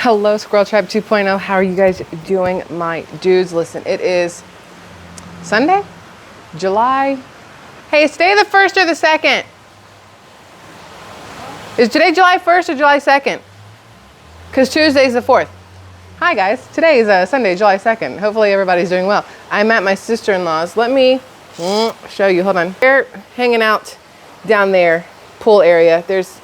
Hello, SquirrelTribe 2.0. How are you guys doing, my dudes? Listen, it is Sunday, July. Hey, is today the 1st or the 2nd? Is today July 1st or July 2nd? Because Tuesday's the 4th. Hi, guys. Today is Sunday, July 2nd. Hopefully everybody's doing well. I'm at my sister-in-law's. Let me show you. Hold on. They're hanging out down there, pool area. There's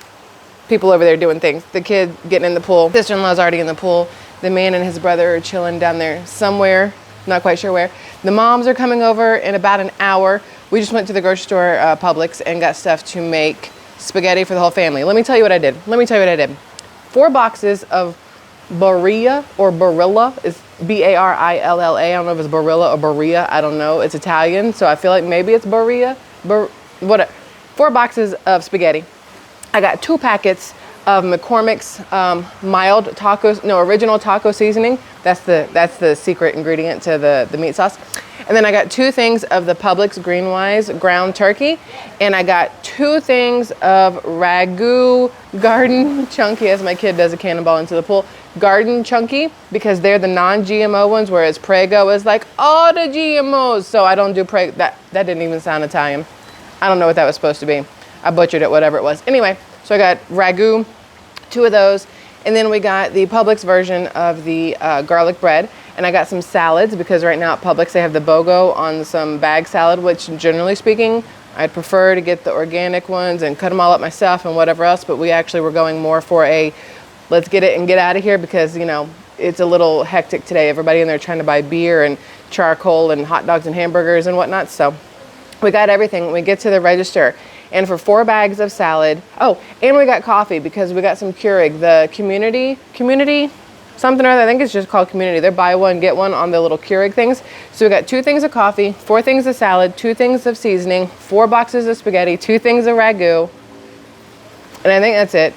people over there doing things. The kid getting in the pool. Sister-in-law's already in the pool. The man and his brother are chilling down there somewhere. Not quite sure where. The moms are coming over in about an hour. We just went to the grocery store, Publix, and got stuff to make spaghetti for the whole family. Let me tell you what I did. 4 boxes of Barilla or Barilla. It's B-A-R-I-L-L-A. I don't know if it's Barilla or Barilla. I don't know. It's Italian, so I feel like maybe it's Barilla. What? 4 boxes of spaghetti. I got 2 packets of McCormick's original taco seasoning. That's the secret ingredient to the meat sauce. And then I got 2 things of the Publix Greenwise ground turkey. And I got 2 things of Ragu garden chunky, as my kid does a cannonball into the pool. Garden chunky, because they're the non-GMO ones, whereas Prego is like all the GMOs. So I don't do Prego. That didn't even sound Italian. I don't know what that was supposed to be. I butchered it, whatever it was. Anyway, so I got Ragu, 2 of those. And then we got the Publix version of the garlic bread. And I got some salads because right now at Publix they have the BOGO on some bag salad, which generally speaking, I'd prefer to get the organic ones and cut them all up myself and whatever else. But we actually were going more for a let's get it and get out of here because, you know, it's a little hectic today. Everybody in there trying to buy beer and charcoal and hot dogs and hamburgers and whatnot. So we got everything. We get to the register. And for 4 bags of salad, oh, and we got coffee because we got some Keurig, the community, something or other. I think it's just called Community. They're buy one, get one on the little Keurig things. So we got 2 things of coffee, 4 things of salad, 2 things of seasoning, 4 boxes of spaghetti, 2 things of Ragu. And I think that's it.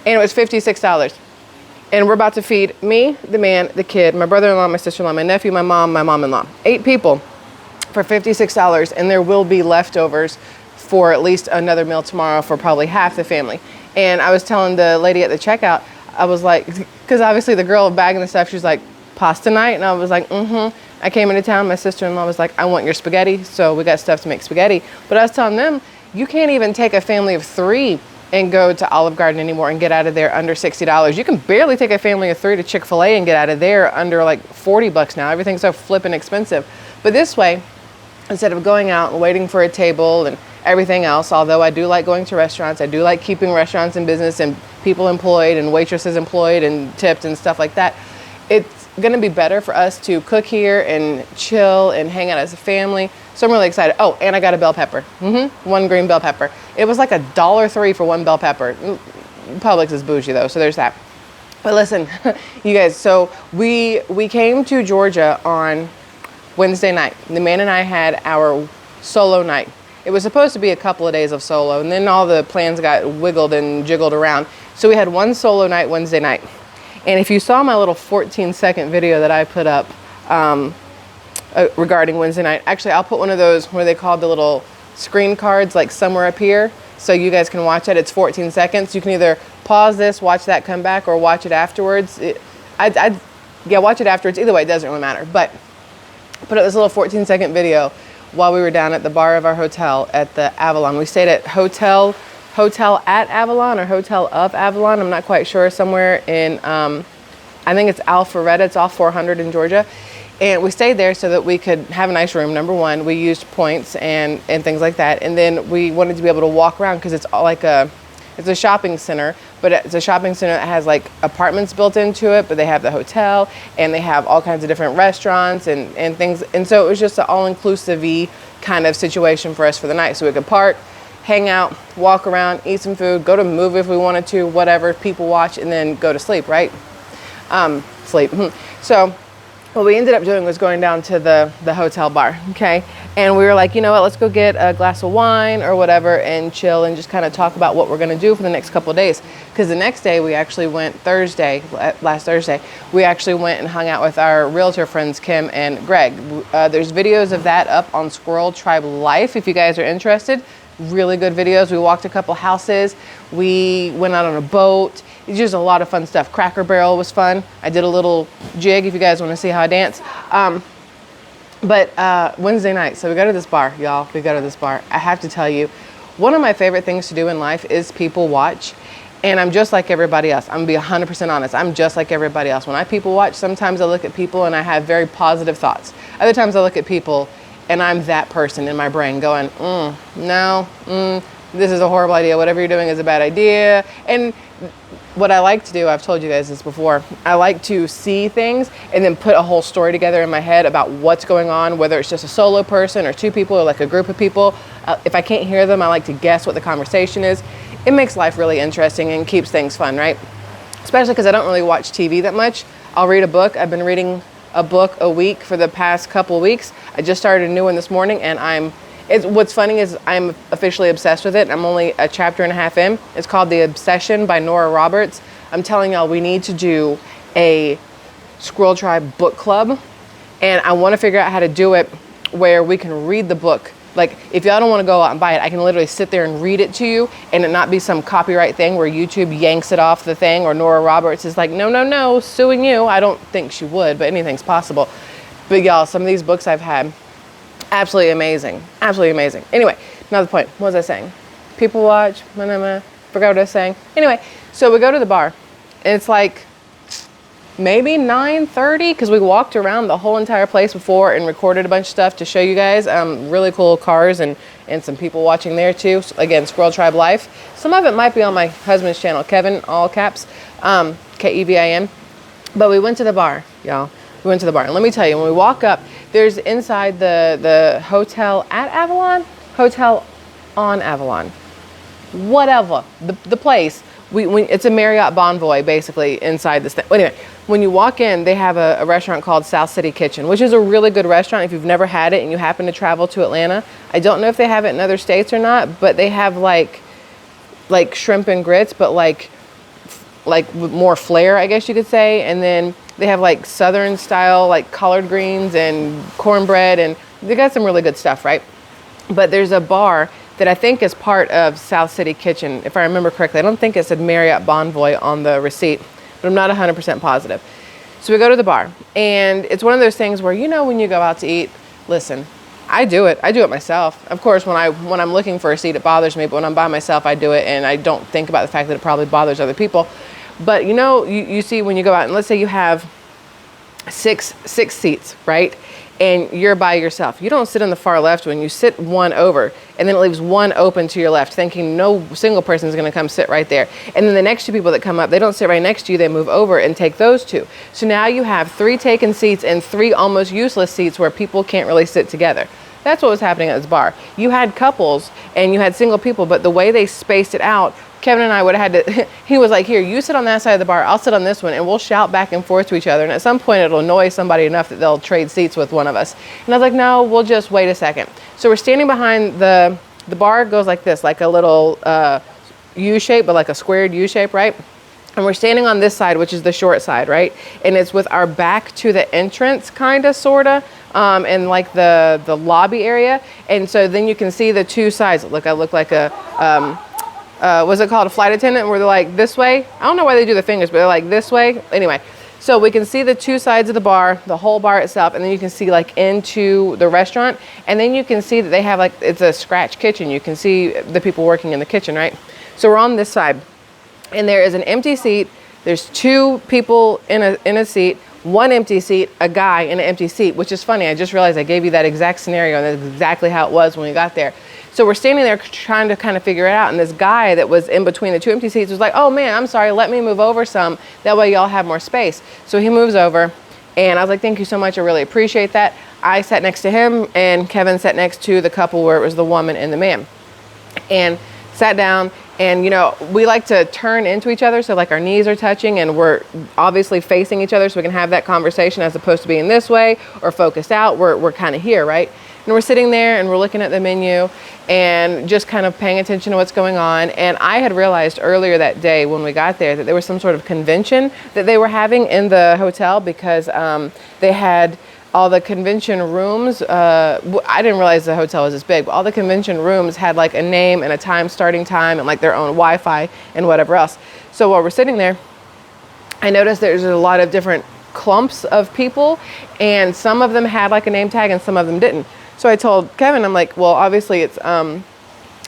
And it was $56. And we're about to feed me, the man, the kid, my brother-in-law, my sister-in-law, my nephew, my mom-in-law. 8 people for $56. And there will be leftovers for at least another meal tomorrow for probably half the family. And I was telling the lady at the checkout, I was like, because obviously the girl bagging the stuff, she's like, pasta night? And I was like, I came into town, my sister-in-law was like, I want your spaghetti. So we got stuff to make spaghetti. But I was telling them, you can't even take a family of 3 and go to Olive Garden anymore and get out of there under $60. You can barely take a family of 3 to Chick-fil-A and get out of there under like $40 now. Everything's so flippin' expensive. But this way, instead of going out and waiting for a table and everything else, although I do like going to restaurants, I do like keeping restaurants in business and people employed and waitresses employed and tipped and stuff like that. It's going to be better for us to cook here and chill and hang out as a family. So I'm really excited. Oh, and I got a bell pepper. 1 green bell pepper. It was like $1.03 for 1 bell pepper. Publix is bougie though, so there's that. But listen, you guys, so we came to Georgia on Wednesday night. The man and I had our solo night. It was supposed to be a couple of days of solo, and then all the plans got wiggled and jiggled around. So we had 1 solo night Wednesday night. And if you saw my little 14-second video that I put up regarding Wednesday night, actually I'll put one of those where they called the little screen cards like somewhere up here so you guys can watch it. It's 14 seconds. You can either pause this, watch that, come back, or watch it afterwards. Watch it afterwards. Either way, it doesn't really matter. But put up this little 14-second video while we were down at the bar of our hotel at the Avalon. We stayed at Hotel at Avalon or Hotel of Avalon. I'm not quite sure. Somewhere in, I think it's Alpharetta. It's off 400 in Georgia. And we stayed there so that we could have a nice room. Number one, we used points and things like that. And then we wanted to be able to walk around because it's all like it's a shopping center, but it's a shopping center that has like apartments built into it, but they have the hotel and they have all kinds of different restaurants and things. And so it was just an all-inclusive-y kind of situation for us for the night. So we could park, hang out, walk around, eat some food, go to a movie if we wanted to, whatever, people watch, and then go to sleep, right? Sleep. So what we ended up doing was going down to the hotel bar, okay? And we were like, you know what, let's go get a glass of wine or whatever and chill and just kind of talk about what we're gonna do for the next couple of days. Because the next day we actually went last Thursday, we actually went and hung out with our realtor friends, Kim and Greg. There's videos of that up on SquirrelTribe Life if you guys are interested. Really good videos. We walked a couple houses. We went out on a boat. It's just a lot of fun stuff. Cracker Barrel was fun. I did a little jig if you guys want to see how I dance. But Wednesday night, so we go to this bar, y'all. We go to this bar. I have to tell you, one of my favorite things to do in life is people watch. And I'm just like everybody else. I'm gonna be 100% honest. I'm just like everybody else. When I people watch, sometimes I look at people and I have very positive thoughts. Other times I look at people and I'm that person in my brain going, this is a horrible idea. Whatever you're doing is a bad idea. And what I like to do, I've told you guys this before, I like to see things and then put a whole story together in my head about what's going on, whether it's just a solo person or two people or like a group of people. If I can't hear them, I like to guess what the conversation is. It makes life really interesting and keeps things fun, right? Especially because I don't really watch TV that much. I'll read a book. I've been reading a book a week for the past couple of weeks. I just started a new one this morning, and what's funny is I'm officially obsessed with it. I'm only a chapter and a half in. It's called The Obsession by Nora Roberts. I'm telling y'all, we need to do a SquirrelTribe book club, and I want to figure out how to do it where we can read the book. Like, if y'all don't want to go out and buy it, I can literally sit there and read it to you and it not be some copyright thing where YouTube yanks it off the thing, or Nora Roberts is like, no, suing you. I don't think she would, but anything's possible. But y'all, some of these books I've had, absolutely amazing. Absolutely amazing. Anyway, another point. What was I saying? People watch. Forgot what I was saying. Anyway, so we go to the bar. And it's like maybe 9:30 because we walked around the whole entire place before and recorded a bunch of stuff to show you guys. Really cool cars and some people watching there too. So again, SquirrelTribe Life. Some of it might be on my husband's channel, Kevin, all caps, Kevin. But we went to the bar, y'all. We went to the bar. And let me tell you, when we walk up, there's inside the hotel at Avalon, hotel on Avalon, whatever, the place. It's a Marriott Bonvoy, basically, inside this thing. Anyway, when you walk in, they have a restaurant called South City Kitchen, which is a really good restaurant if you've never had it and you happen to travel to Atlanta. I don't know if they have it in other states or not, but they have like shrimp and grits, but like with more flair, I guess you could say. And then they have like Southern style, like collard greens and cornbread, and they got some really good stuff, right? But there's a bar that I think is part of South City Kitchen, if I remember correctly. I don't think it said Marriott Bonvoy on the receipt, but I'm not 100% positive. So we go to the bar, and it's one of those things where, when you go out to eat, listen, I do it myself. Of course, when I'm looking for a seat, it bothers me, but when I'm by myself, I do it, and I don't think about the fact that it probably bothers other people. But you see when you go out, and let's say you have six seats, right? And you're by yourself. You don't sit on the far left when you sit one over, and then it leaves one open to your left, thinking no single person is going to come sit right there. And then the next two people that come up, they don't sit right next to you, they move over and take those two. So now you have 3 taken seats and 3 almost useless seats where people can't really sit together. That's what was happening at this bar. You had couples and you had single people, but the way they spaced it out, Kevin and I would have had to, he was like, here, you sit on that side of the bar, I'll sit on this one, and we'll shout back and forth to each other. And at some point, it'll annoy somebody enough that they'll trade seats with one of us. And I was like, no, we'll just wait a second. So we're standing behind the bar goes like this, like a little U shape, but like a squared U shape, right? And we're standing on this side, which is the short side, right? And it's with our back to the entrance, kind of, sort of, and like the lobby area. And so then you can see the two sides. Look, I look like a, what's it called? A flight attendant, where they're like this way. I don't know why they do the fingers, but they're like this way. Anyway, so we can see the two sides of the bar, the whole bar itself, and then you can see like into the restaurant. And then you can see that they have like, it's a scratch kitchen. You can see the people working in the kitchen, right? So we're on this side. And there is an empty seat. There's 2 people in a seat, 1 empty seat, a guy in an empty seat, which is funny. I just realized I gave you that exact scenario, and that's exactly how it was when we got there. So we're standing there trying to kind of figure it out. And this guy that was in between the 2 empty seats was like, oh man, I'm sorry, let me move over some. That way y'all have more space. So he moves over, and I was like, thank you so much. I really appreciate that. I sat next to him, and Kevin sat next to the couple where it was the woman and the man. And sat down. And, we like to turn into each other. So like our knees are touching and we're obviously facing each other so we can have that conversation, as opposed to being this way or focused out. We're kind of here, right? And we're sitting there and we're looking at the menu and just kind of paying attention to what's going on. And I had realized earlier that day when we got there that there was some sort of convention that they were having in the hotel, because they had all the convention rooms, I didn't realize the hotel was this big, but all the convention rooms had like a name and a time, starting time, and like their own Wi-Fi and whatever else. So while we're sitting there, I noticed there's a lot of different clumps of people, and some of them had like a name tag and some of them didn't. So I told Kevin, I'm like, well, obviously it's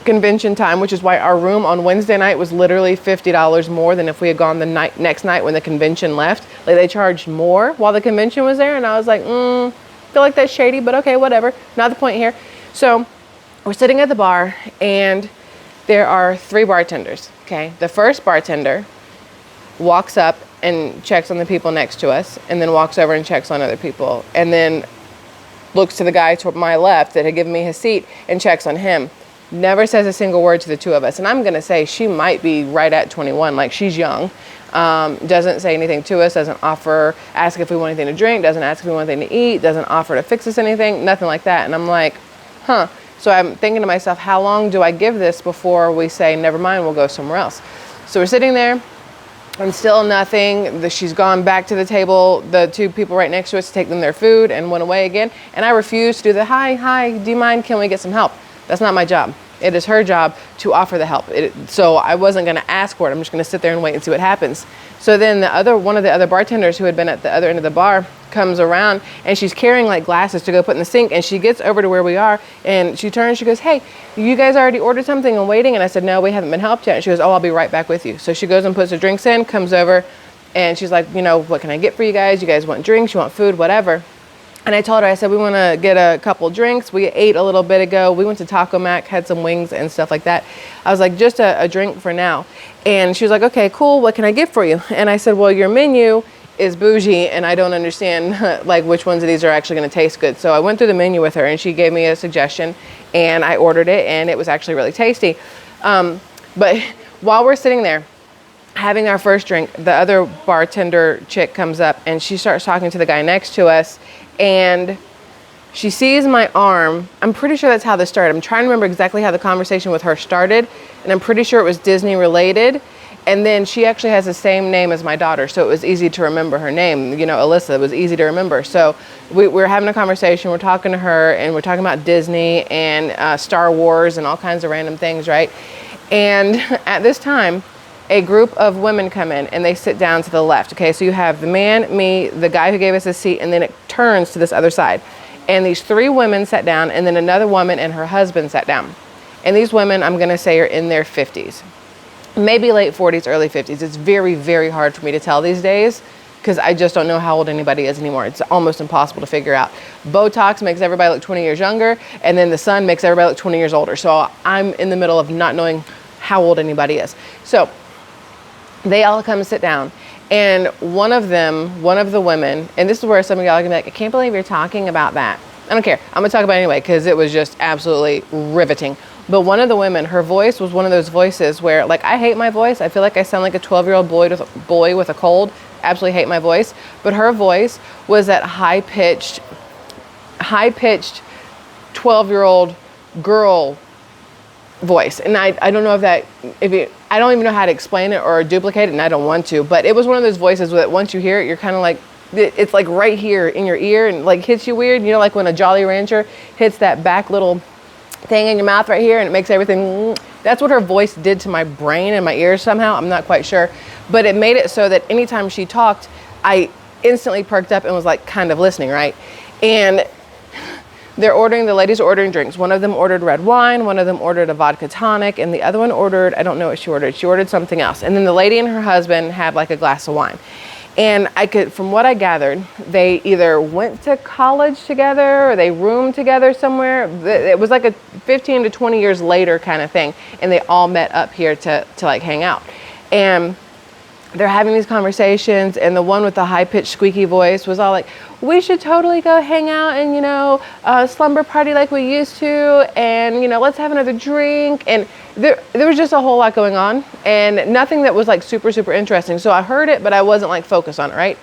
convention time, which is why our room on Wednesday night was literally $50 more than if we had gone the next night when the convention left. Like, they charged more while the convention was there, and I was like, feel like that's shady, but okay, whatever. Not the point here. So we're sitting at the bar, and there are 3 bartenders. Okay, the first bartender walks up and checks on the people next to us, and then walks over and checks on other people, and then looks to the guy to my left that had given me his seat and checks on him. Never says a single word to the 2 of us. And I'm going to say she might be right at 21. Like, she's young. Doesn't say anything to us. Doesn't ask if we want anything to drink. Doesn't ask if we want anything to eat. Doesn't offer to fix us anything. Nothing like that. And I'm like, huh. So I'm thinking to myself, how long do I give this before we say, never mind, we'll go somewhere else? So we're sitting there, and still nothing. She's gone back to the table, the 2 people right next to us, to take them their food, and went away again. And I refused to do the, hi, do you mind? Can we get some help? That's not my job. It is her job to offer the help. So I wasn't going to ask for it. I'm just going to sit there and wait and see what happens. So then one of the other bartenders who had been at the other end of the bar comes around, and she's carrying like glasses to go put in the sink, and she gets over to where we are, and she turns, she goes, hey, you guys already ordered something and waiting? And I said, no, we haven't been helped yet. And she goes, oh, I'll be right back with you. So she goes and puts her drinks in, comes over, and she's like, what can I get for you guys? You guys want drinks? You want food? Whatever. And I told her, I said, we want to get a couple drinks. We ate a little bit ago. We went to Taco Mac, had some wings and stuff like that. I was like, just a drink for now. And she was like, okay, cool. What can I get for you? And I said, well, your menu is bougie, and I don't understand like which ones of these are actually going to taste good. So I went through the menu with her, and she gave me a suggestion, and I ordered it, and it was actually really tasty. But while we're sitting there having our first drink, the other bartender chick comes up, and she starts talking to the guy next to us. And she sees my arm. I'm pretty sure that's how this started. I'm trying to remember exactly how the conversation with her started. And I'm pretty sure it was Disney related. And then she actually has the same name as my daughter. So it was easy to remember her name. Alyssa, it was easy to remember. So we're having a conversation. We're talking to her, and we're talking about Disney and Star Wars and all kinds of random things, right? And at this time, a group of women come in, and they sit down to the left. Okay, so you have the man, me, the guy who gave us a seat, and then it turns to this other side. And these 3 women sat down, and then another woman and her husband sat down. And these women, I'm gonna say, are in their 50s. Maybe late 40s, early 50s. It's very, very hard for me to tell these days, because I just don't know how old anybody is anymore. It's almost impossible to figure out. Botox makes everybody look 20 years younger, and then the sun makes everybody look 20 years older. So I'm in the middle of not knowing how old anybody is. So they all come and sit down, and one of the women, and this is where some of y'all are gonna be like, I can't believe you're talking about that. I don't care. I'm gonna talk about it anyway, because it was just absolutely riveting. But one of the women, her voice was one of those voices where, like, I hate my voice. I feel like I sound like a 12-year-old boy with a cold. Absolutely hate my voice. But her voice was that high-pitched 12-year-old girl voice. And I don't know I don't even know how to explain it or duplicate it, and I don't want to, but it was one of those voices that once you hear it, you're kind of like, it's like right here in your ear, and like hits you weird. Like when a Jolly Rancher hits that back little thing in your mouth right here, and it makes everything. That's what her voice did to my brain and my ears somehow. I'm not quite sure, but it made it so that anytime she talked, I instantly perked up and was like kind of listening, right? And the ladies are ordering drinks. One of them ordered red wine, one of them ordered a vodka tonic, and the other one ordered, I don't know what she ordered. She ordered something else. And then the lady and her husband had like a glass of wine. And from what I gathered, they either went to college together or they roomed together somewhere. It was like a 15 to 20 years later kind of thing. And they all met up here to like hang out. And they're having these conversations, and the one with the high-pitched squeaky voice was all like, we should totally go hang out and, slumber party like we used to, and, let's have another drink. And there was just a whole lot going on, and nothing that was like super, super interesting. So I heard it, but I wasn't like focused on it, right?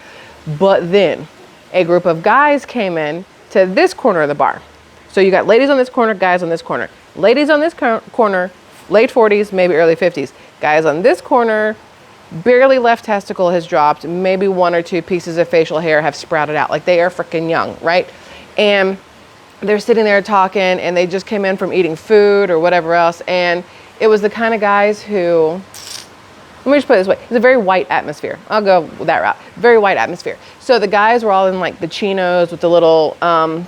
But then a group of guys came in to this corner of the bar. So you got ladies on this corner, guys on this corner. Ladies on this corner, late 40s, maybe early 50s. Guys on this corner, barely left testicle has dropped, maybe 1 or 2 pieces of facial hair have sprouted out. Like they are freaking young, right? And they're sitting there talking, and they just came in from eating food or whatever else. And it was the kind of guys who, let me just put it this way, it's a very white atmosphere. I'll go that route. Very white atmosphere. So the guys were all in like the chinos with the little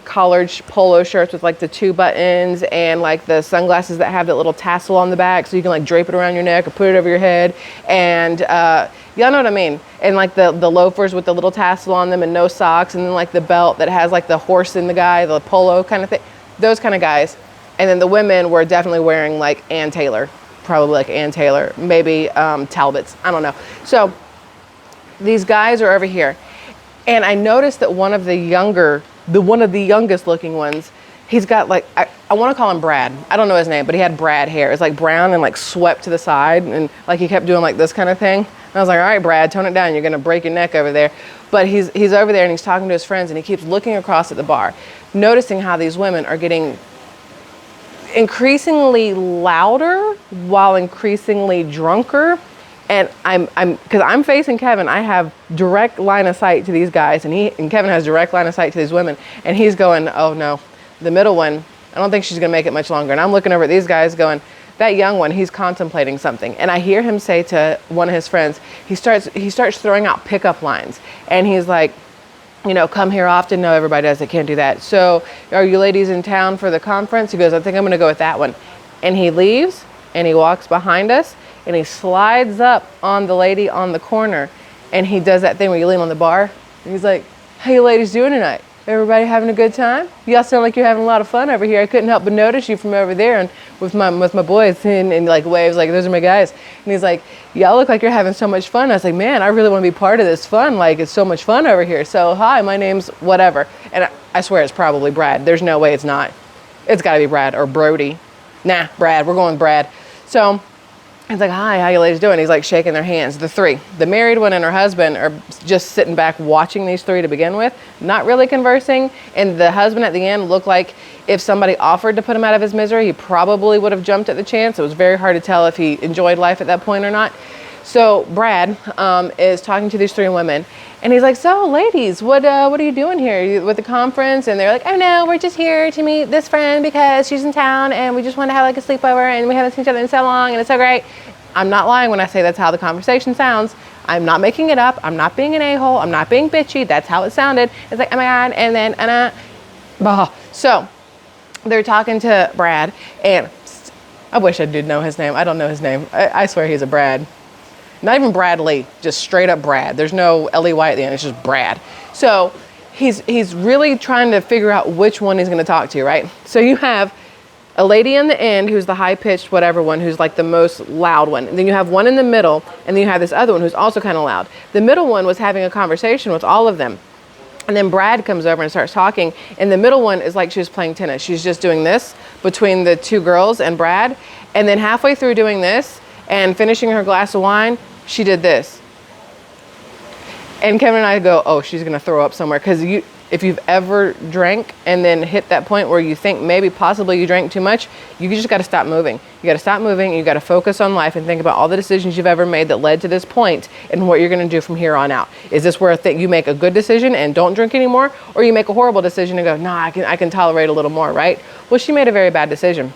collared polo shirts with like the 2 buttons, and like the sunglasses that have that little tassel on the back so you can like drape it around your neck or put it over your head. And y'all know what I mean. And like the loafers with the little tassel on them and no socks, and then like the belt that has like the horse in the guy, the polo kind of thing. Those kind of guys. And then the women were definitely wearing like Ann Taylor, probably like Ann Taylor, maybe Talbots, I don't know. So these guys are over here. And I noticed that one of the youngest looking ones, he's got like, I want to call him Brad. I don't know his name, but he had Brad hair. It's like brown and like swept to the side, and like he kept doing like this kind of thing. And I was like, all right, Brad, tone it down. You're going to break your neck over there. But he's over there and he's talking to his friends, and he keeps looking across at the bar, noticing how these women are getting increasingly louder while increasingly drunker. And because I'm facing Kevin, I have direct line of sight to these guys, and Kevin has direct line of sight to these women, and he's going, oh no, the middle one, I don't think she's gonna make it much longer. And I'm looking over at these guys going, that young one, he's contemplating something. And I hear him say to one of his friends, he starts throwing out pickup lines, and he's like, you know, come here often. No, everybody does. They can't do that. So are you ladies in town for the conference? He goes, I think I'm going to go with that one. And he leaves, and he walks behind us, and he slides up on the lady on the corner, and he does that thing where you lean on the bar, and he's like, how you ladies doing tonight? Everybody having a good time? Y'all sound like you're having a lot of fun over here. I couldn't help but notice you from over there and with my boys, and like waves like, those are my guys. And he's like, y'all look like you're having so much fun. I was like, man, I really want to be part of this fun. Like, it's so much fun over here. So hi, my name's whatever. And I swear it's probably Brad. There's no way it's not. It's got to be Brad or Brody. Nah, Brad. We're going with Brad. So he's like, hi, how you ladies doing? He's like shaking their hands. The 3, the married one and her husband are just sitting back watching these 3 to begin with, not really conversing. And the husband at the end looked like if somebody offered to put him out of his misery, he probably would have jumped at the chance. It was very hard to tell if he enjoyed life at that point or not. So Brad is talking to these 3 women, and he's like, so ladies, what are you doing here? Are you with the conference? And they're like, oh no, we're just here to meet this friend because she's in town, and we just want to have like a sleepover, and we haven't seen each other in so long, and it's so great. I'm not lying when I say that's how the conversation sounds. I'm not making it up. I'm not being an a-hole. I'm not being bitchy. That's how it sounded. It's like, oh my God, and then, So they're talking to Brad, and I wish I did know his name. I don't know his name. I swear he's a Brad. Not even Bradley, just straight up Brad. There's no L-E-Y at the end, it's just Brad. So he's really trying to figure out which one he's gonna talk to, right? So you have a lady in the end who's the high-pitched whatever one, who's like the most loud one. And then you have one in the middle, and then you have this other one who's also kind of loud. The middle one was having a conversation with all of them. And then Brad comes over and starts talking, and the middle one is like she was playing tennis. She's just doing this between the 2 girls and Brad. And then halfway through doing this and finishing her glass of wine, she did this. And Kevin and I go, oh, she's gonna throw up somewhere. Because if you've ever drank and then hit that point where you think maybe possibly you drank too much, you just gotta stop moving. You gotta stop moving, and you gotta focus on life and think about all the decisions you've ever made that led to this point and what you're gonna do from here on out. Is this where you make a good decision and don't drink anymore? Or you make a horrible decision and go, nah, I can tolerate a little more, right? Well, she made a very bad decision.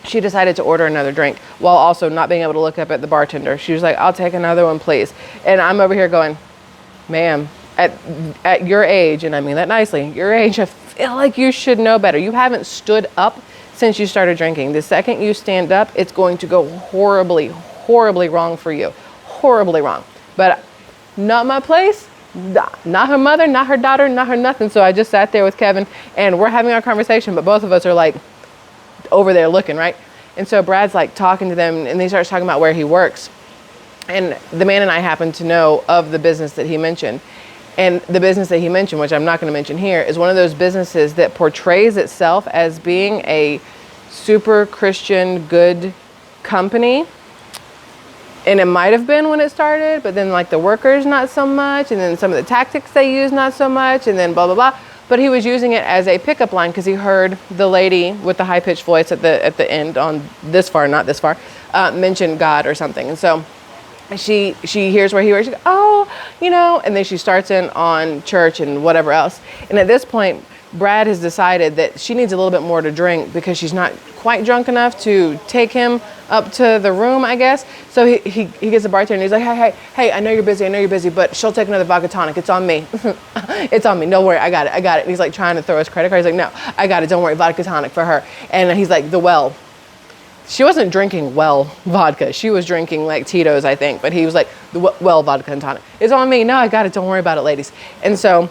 She decided to order another drink while also not being able to look up at the bartender. She was like, I'll take another one, please. And I'm over here going, ma'am, at your age, and I mean that nicely, your age, I feel like you should know better. You haven't stood up since you started drinking. The second you stand up, it's going to go horribly, horribly wrong for you. Horribly wrong. But not my place, not her mother, not her daughter, not her nothing. So I just sat there with Kevin, and we're having our conversation, but both of us are like, over there looking, right? And so Brad's like talking to them, and he starts talking about where he works. And the man and I happen to know of the business that he mentioned. And the business that he mentioned, which I'm not going to mention here, is one of those businesses that portrays itself as being a super Christian, good company. And it might have been when it started, but then like the workers, not so much. And then some of the tactics they use, not so much. And then blah, blah, blah. But he was using it as a pickup line because he heard the lady with the high-pitched voice at the end on this far, not this far, mention God or something. And so she hears where he works. She goes, oh, and then she starts in on church and whatever else. And at this point, Brad has decided that she needs a little bit more to drink because she's not quite drunk enough to take him up to the room, I guess. So he gets a bartender and he's like, hey, I know you're busy, but she'll take another vodka tonic. It's on me. It's on me. Don't worry, I got it. And he's like trying to throw his credit card. He's like, no, I got it. Don't worry, vodka tonic for her. And he's like, she wasn't drinking well vodka. She was drinking like Tito's, I think. But he was like, well vodka and tonic. It's on me. No, I got it. Don't worry about it, ladies. And so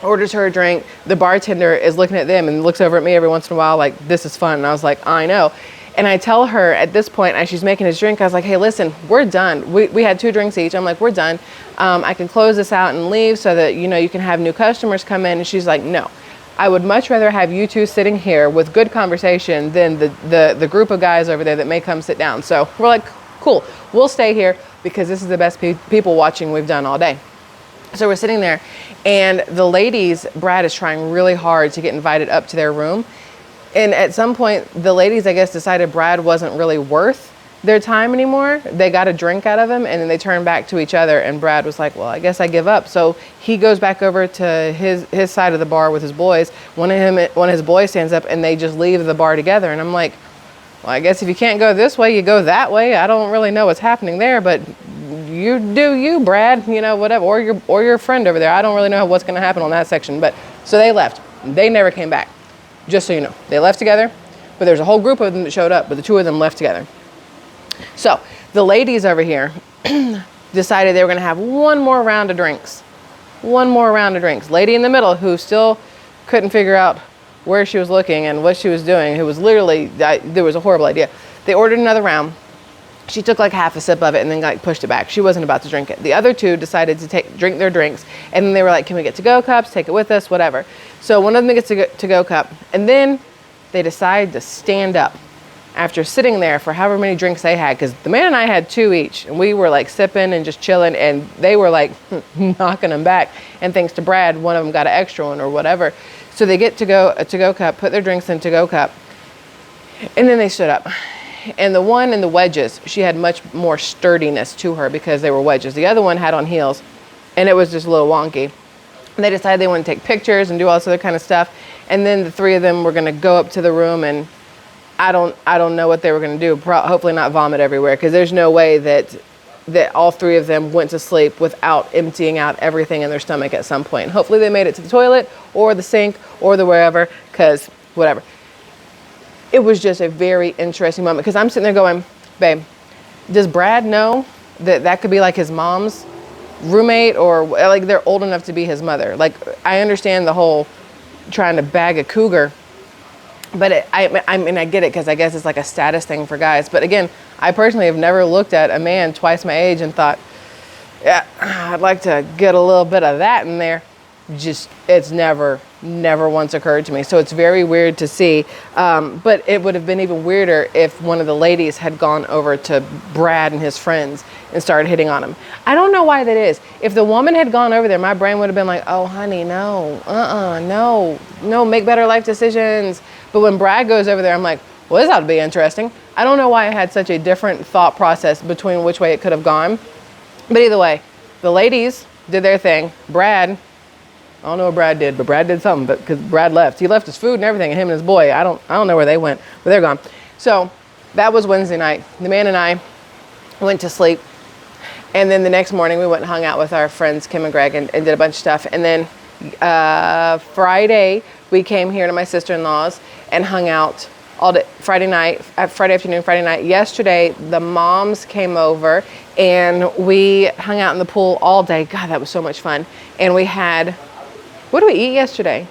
orders her a drink. The bartender is looking at them and looks over at me every once in a while like, this is fun. And I was like, I know. And I tell her at this point, as she's making his drink, I was like, hey, listen, we're done. We had 2 drinks each. I'm like, we're done. I can close this out and leave so that, you can have new customers come in. And she's like, no, I would much rather have you 2 sitting here with good conversation than the group of guys over there that may come sit down. So we're like, cool, we'll stay here because this is the best people watching we've done all day. So we're sitting there and the ladies, Brad is trying really hard to get invited up to their room. And at some point, the ladies, I guess, decided Brad wasn't really worth their time anymore. They got a drink out of him and then they turned back to each other. And Brad was like, well, I guess I give up. So he goes back over to his side of the bar with his boys. One of his boys stands up and they just leave the bar together. And I'm like, well, I guess if you can't go this way, you go that way. I don't really know what's happening there, but you do you, Brad, whatever, or your friend over there. I don't really know what's going to happen on that section. But so they left. They never came back. Just so you know, they left together, but there's a whole group of them that showed up, but the 2 of them left together. So the ladies over here decided they were going to have one more round of drinks. Lady in the middle who still couldn't figure out where she was looking and what she was doing, who was literally, there was a horrible idea. They ordered another round. She took like half a sip of it and then pushed it back. She wasn't about to drink it. The other 2 decided to drink their drinks. And then they were like, can we get to-go cups? Take it with us, whatever. So one of them gets a to-go cup. And then they decide to stand up after sitting there for however many drinks they had. Because the man and I had 2 each. And we were like sipping and just chilling. And they were like knocking them back. And thanks to Brad, one of them got an extra one or whatever. So they get a to-go cup, put their drinks in to-go cup. And then they stood up. And the one in the wedges, she had much more sturdiness to her because they were wedges. The other one had on heels and it was just a little wonky. And they decided they want to take pictures and do all this other kind of stuff. And then the 3 of them were going to go up to the room and I don't know what they were going to do. Hopefully not vomit everywhere because there's no way that all 3 of them went to sleep without emptying out everything in their stomach at some point. Hopefully they made it to the toilet or the sink or the wherever because whatever. It was just a very interesting moment because I'm sitting there going, babe, does Brad know that could be like his mom's roommate or like they're old enough to be his mother? Like I understand the whole trying to bag a cougar, but I mean, I get it because I guess it's like a status thing for guys. But again, I personally have never looked at a man twice my age and thought, yeah, I'd like to get a little bit of that in there. Just, it's never once occurred to me. So it's very weird to see. But it would have been even weirder if one of the ladies had gone over to Brad and his friends and started hitting on him. I don't know why that is. If the woman had gone over there, my brain would have been like, oh, honey, no, no, make better life decisions. But when Brad goes over there, I'm like, well, this ought to be interesting. I don't know why I had such a different thought process between which way it could have gone. But either way, the ladies did their thing. Brad, I don't know what Brad did, but Brad did something. But because Brad left, he left his food and everything, and him and his boy. I don't know where they went, but they're gone. So that was Wednesday night. The man and I went to sleep, and then the next morning we went and hung out with our friends Kim and Greg and did a bunch of stuff. And then Friday we came here to my sister-in-law's and hung out all day. Friday afternoon, Friday night. Yesterday the moms came over and we hung out in the pool all day. God, that was so much fun. And we had. What did we eat yesterday?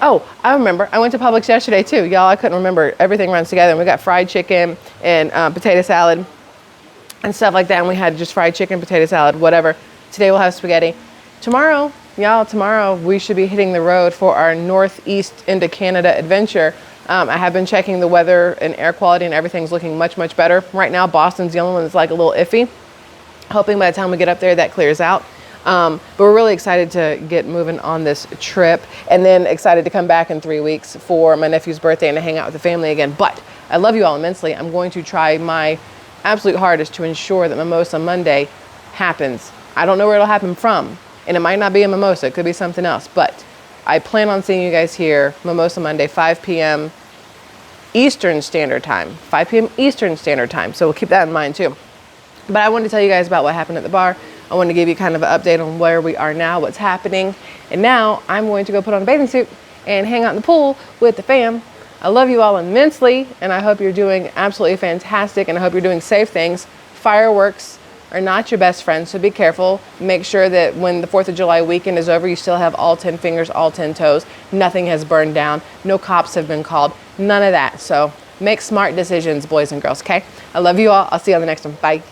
Oh, I remember. I went to Publix yesterday too. Y'all, I couldn't remember. Everything runs together. And we got fried chicken and potato salad and stuff like that. And we had just fried chicken, potato salad, whatever. Today we'll have spaghetti. Tomorrow, y'all, we should be hitting the road for our northeast into Canada adventure. I have been checking the weather and air quality and everything's looking much, much better. Right now, Boston's the only one that's like a little iffy. Hoping by the time we get up there, that clears out. But we're really excited to get moving on this trip and then excited to come back in 3 weeks for my nephew's birthday and to hang out with the family again. But I love you all immensely. I'm going to try my absolute hardest to ensure that Mimosa Monday happens. I don't know where it'll happen from, and it might not be a mimosa, it could be something else, but I plan on seeing you guys here Mimosa Monday, 5 p.m. Eastern Standard Time, 5 p.m. Eastern Standard Time, so we'll keep that in mind too. But I wanted to tell you guys about what happened at the bar. I wanted to give you kind of an update on where we are now, what's happening, and now I'm going to go put on a bathing suit and hang out in the pool with the fam. I love you all immensely, and I hope you're doing absolutely fantastic, and I hope you're doing safe things. Fireworks are not your best friend, so be careful. Make sure that when the 4th of July weekend is over, you still have all 10 fingers, all 10 toes. Nothing has burned down. No cops have been called. None of that. So make smart decisions, boys and girls, okay? I love you all. I'll see you on the next one. Bye.